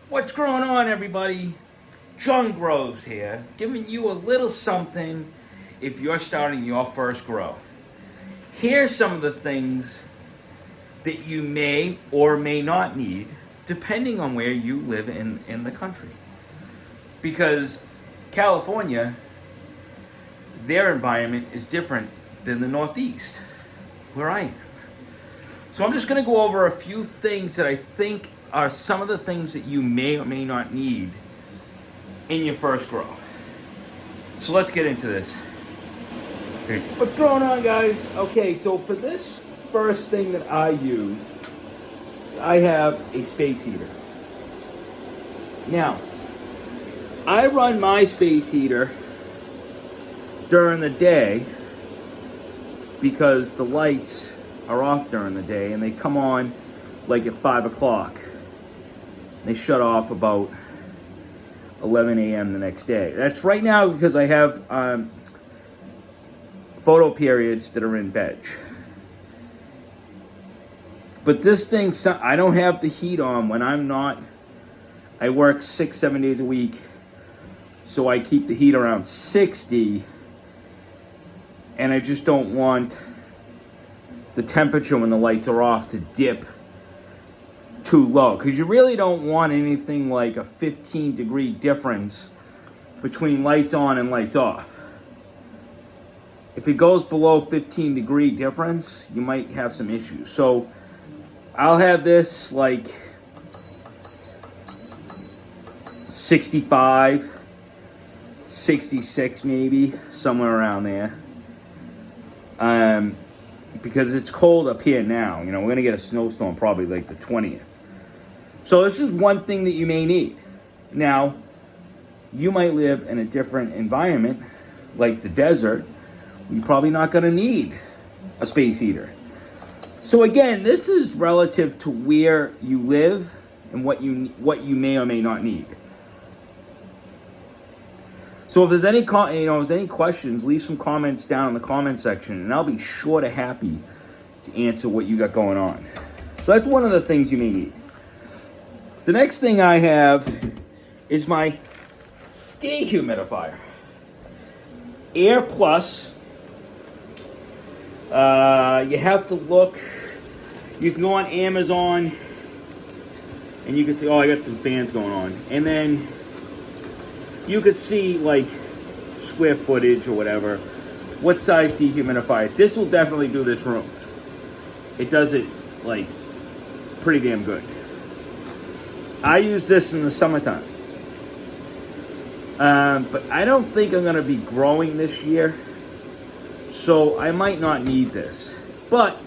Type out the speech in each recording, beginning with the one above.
What's going on, everybody? John Groves here, giving you a little something if you're starting your first grow. Here's some of the things that you may or may not need, depending on where you live in the country. Because California, their environment is different than the Northeast, where I am. So I'm just going to go over a few things that I think are some of the things that you may or may not need in your first grow. So let's get into this. What's going on, guys? Okay, so for this first thing that I use, I have a space heater. Now, I run my space heater during the day because the lights are off during the day and they come on like at 5 o'clock. They shut off about 11 a.m. the next day. That's right now because I have photo periods that are in veg. But this thing, I don't have the heat on when I'm not. I work 6-7 days a week, so I keep the heat around 60, and I just don't want the temperature when the lights are off to dip too low, because you really don't want anything like a 15-degree difference between lights on and lights off. If it goes below 15-degree difference, you might have some issues. So I'll have this like 65, 66 maybe, somewhere around there. Because it's cold up here now. You know, we're going to get a snowstorm probably like the 20th. So this is one thing that you may need. Now, you might live in a different environment, like the desert. You're probably not going to need a space heater. So again, this is relative to where you live and what you may or may not need. So if there's any questions, leave some comments down in the comment section, and I'll be sure to happy to answer what you got going on. So that's one of the things you may need. The next thing I have is my dehumidifier. Air Plus. You have to look. You can go on Amazon, and you can see, oh, I got some fans going on. And then you could see, like, square footage or whatever. What size dehumidifier. This will definitely do this room. It does it, like, pretty damn good. I use this in the summertime. But I don't think I'm going to be growing this year. So I might not need this. But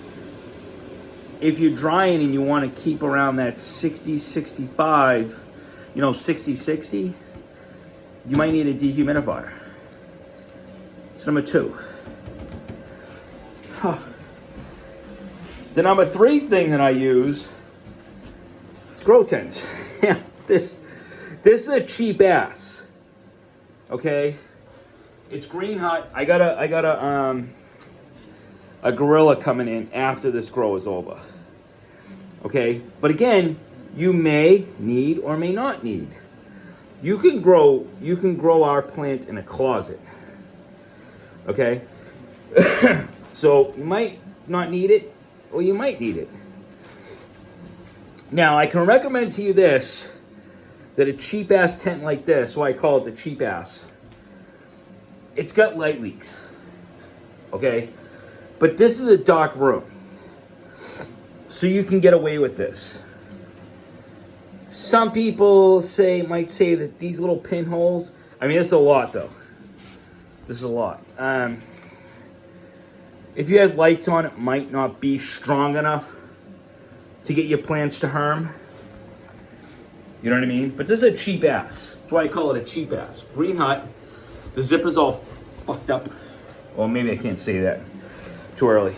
if you're drying and you want to keep around that 60, 65, 60, 60, you might need a dehumidifier. It's number 2. The number 3 thing that I use is grow tents. Yeah, this is a cheap ass. Okay, it's Green Hut. I got a gorilla coming in after this grow is over. Okay, but again, you may need or may not need. You can grow our plant in a closet. Okay, so you might not need it, or you might need it. Now, I can recommend to you this, that a cheap-ass tent like this, why I call it the cheap-ass, it's got light leaks, okay? But this is a dark room, so you can get away with this. Some people might say that these little pinholes, I mean, it's a lot, though. This is a lot. If you had lights on, it might not be strong enough to get your plants to herm. You know what I mean? But this is a cheap ass. That's why I call it a cheap ass. Green Hut. The zipper's all fucked up. Well, maybe I can't say that. Too early.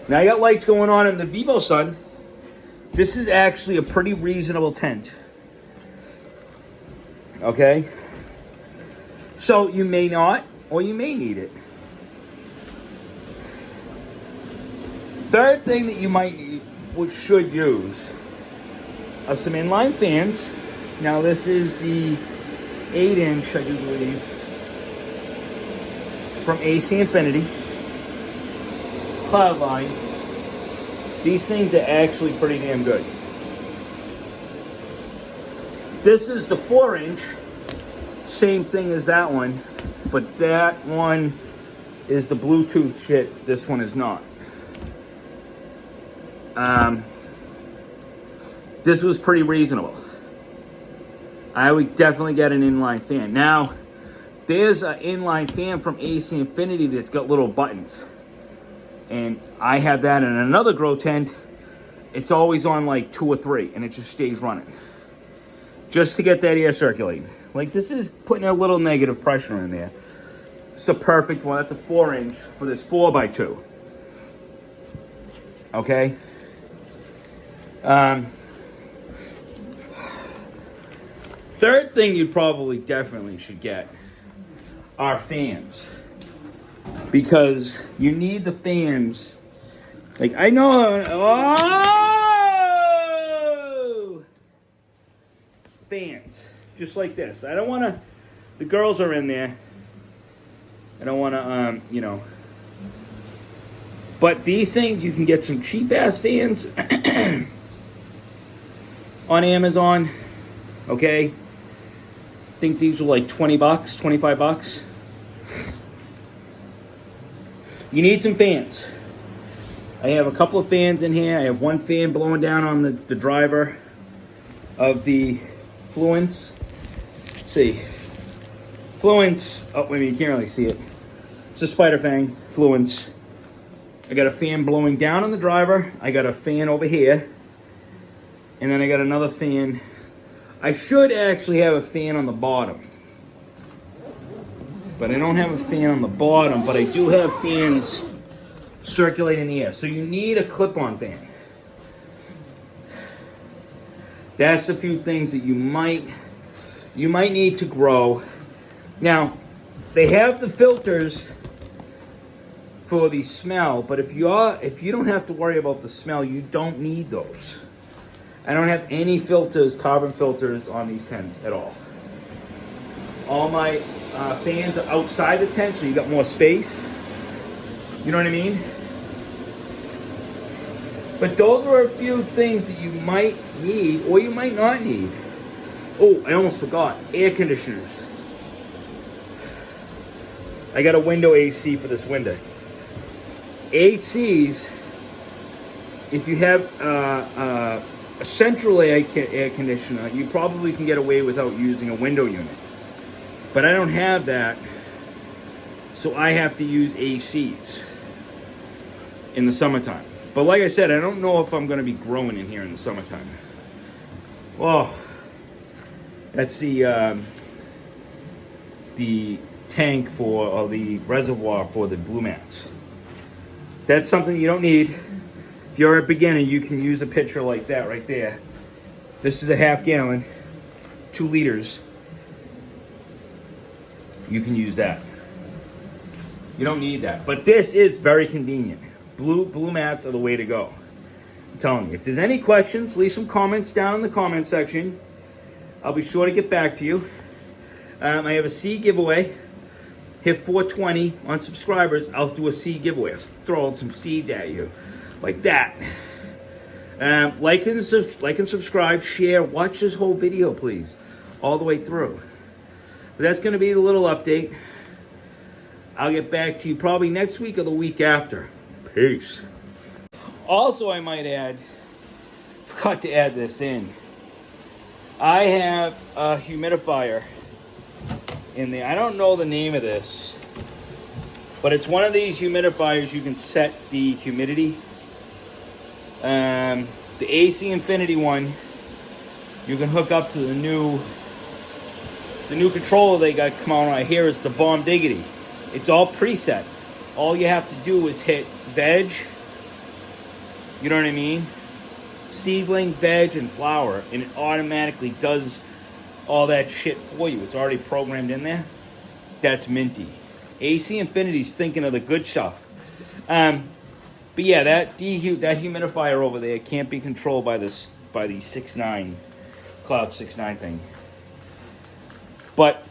Now I got lights going on in the Vivo Sun. This is actually a pretty reasonable tent. Okay? So you may not, or you may need it. Third thing that you might need, should use, of some inline fans. Now this is the 8-inch, I do believe, from AC Infinity Cloudline. These things are actually pretty damn good. This is the 4-inch, same thing as that one, but that one is the Bluetooth shit. This one is not. This was pretty reasonable. I would definitely get an inline fan. Now, there's an inline fan from AC Infinity that's got little buttons. And I have that in another grow tent. It's always on like 2 or 3, and it just stays running. Just to get that air circulating. Like, this is putting a little negative pressure in there. It's a perfect one. That's a 4-inch for this 4x2. Okay? Third thing you probably definitely should get are fans. Because you need the fans. Like, I know... Oh! Fans. Just like this. I don't want to... The girls are in there. I don't want to, you know... But these things, you can get some cheap-ass fans on Amazon. Okay? I think these were like 20 bucks, 25 bucks. You need some fans. I have a couple of fans in here. I have one fan blowing down on the driver of the Fluence. Let's see. Fluence. Oh, wait a minute, you can't really see it. It's a Spider Fang Fluence. I got a fan blowing down on the driver. I got a fan over here. And then I got another fan. I should actually have a fan on the bottom. But I don't have a fan on the bottom, but I do have fans circulating the air. So you need a clip-on fan. That's a few things that you might need to grow. Now, they have the filters for the smell, but if you don't have to worry about the smell, you don't need those. I don't have any filters, carbon filters on these tents at all. All my fans are outside the tent, so you got more space. You know what I mean? But those are a few things that you might need or you might not need. Oh, I almost forgot. Air conditioners. I got a window AC for this window. ACs, if you have a central air conditioner, you probably can get away without using a window unit. But I don't have that, so I have to use ACs in the summertime. But like I said, I don't know if I'm going to be growing in here in the summertime. Well, that's the tank for, or the reservoir for the blue mats. That's something you don't need. If you're a beginner, you can use a pitcher like that right there. This is a half gallon, 2 liters. You can use that. You don't need that. But this is very convenient. Blue mats are the way to go. I'm telling you. If there's any questions, leave some comments down in the comment section. I'll be sure to get back to you. I have a seed giveaway. Hit 420 on subscribers. I'll do a seed giveaway. I'll throw out some seeds at you. Like that. Like and subscribe. Share. Watch this whole video, please. All the way through. But that's going to be a little update. I'll get back to you probably next week or the week after. Peace. Also, I might add, forgot to add this in. I have a humidifier in there. I don't know the name of this, but it's one of these humidifiers you can set the humidity. The AC Infinity one, you can hook up to the new controller they got come out right here is the Bomb Diggity. It's all preset. All you have to do is hit veg, you know what I mean? Seedling, veg, and flower, and it automatically does all that shit for you. It's already programmed in there. That's minty. AC Infinity's thinking of the good stuff. But yeah, that humidifier over there can't be controlled by this by the 6.9 Cloud 6.9 thing. But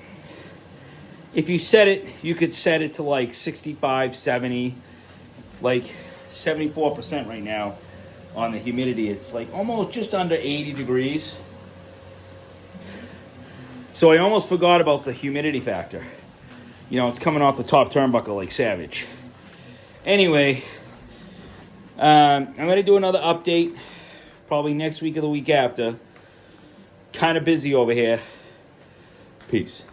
if you set it, you could set it to like 65, 70, like 74% right now on the humidity. It's like almost just under 80 degrees. So I almost forgot about the humidity factor. You know, it's coming off the top turnbuckle like savage. Anyway, I'm going to do another update probably next week or the week after. Kind of busy over here. Peace.